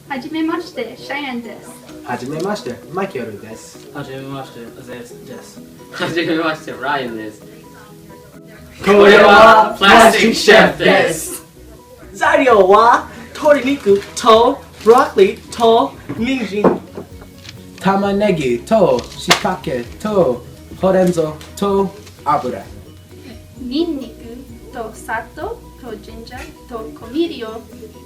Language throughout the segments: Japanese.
はじめまして、シャイアンです。はじめまして、マイケルです。はじめまして、ゼスです。はじめまして、ライアンです。これはプラスチックシェフです。材料は鶏肉とブロッコリーと人参、玉ねぎとしいたけとほうれん草と油。ニンニクと砂糖とジンジャーと香味料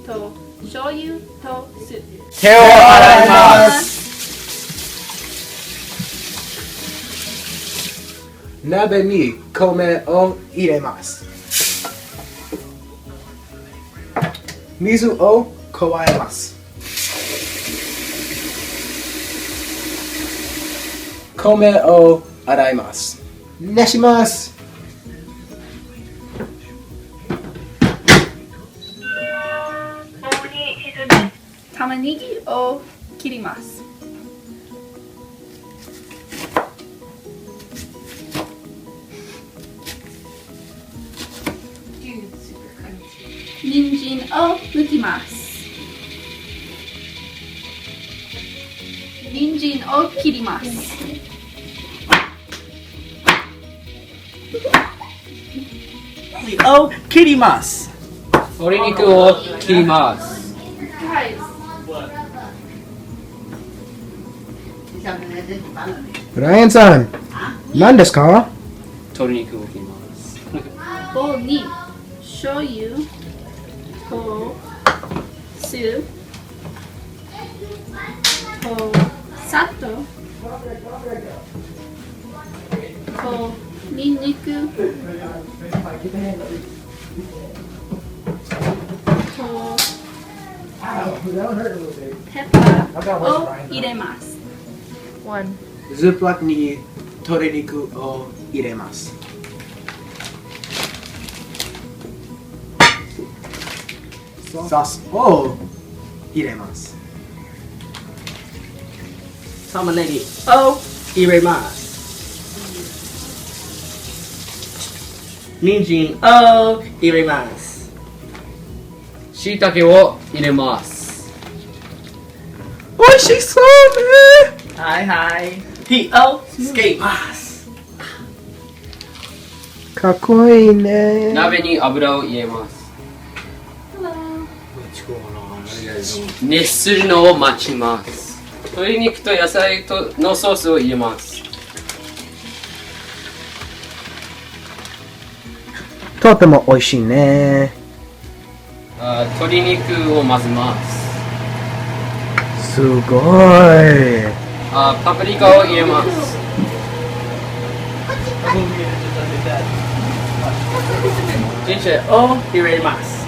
と醤油と酢。手を洗います。鍋に米を入れます。水を加えます。米を洗います。熱します。玉ねぎを切ります。人参を剥きます。人参を切ります。を切ります。鶏肉を切ります。はい。ライアンさん、何ですか？鶏肉を切ります。ボウルに醤油と酢と砂糖とニンニクとペッパーを入れます。ズップロックに鶏肉を入れます。ソースを入れます。玉ねぎを入れます。人参を入れます。しいたけを入れます。おいしそうね。はいはい。火をつけます。かっこいいね。鍋に油を入れます。熱するのを待ちます。鶏肉と野菜のソースを入れます。とても美味しいね。鶏肉を混ぜます。すごい。パプリカを入れます。ジンジャーを入れます。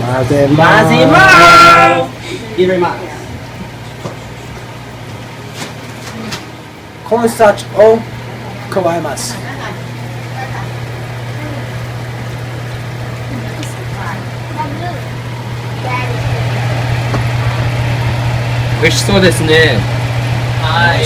混ぜ混ます。ぜます。入れます。コーンスターチを加えます。美味しそうですね。はい。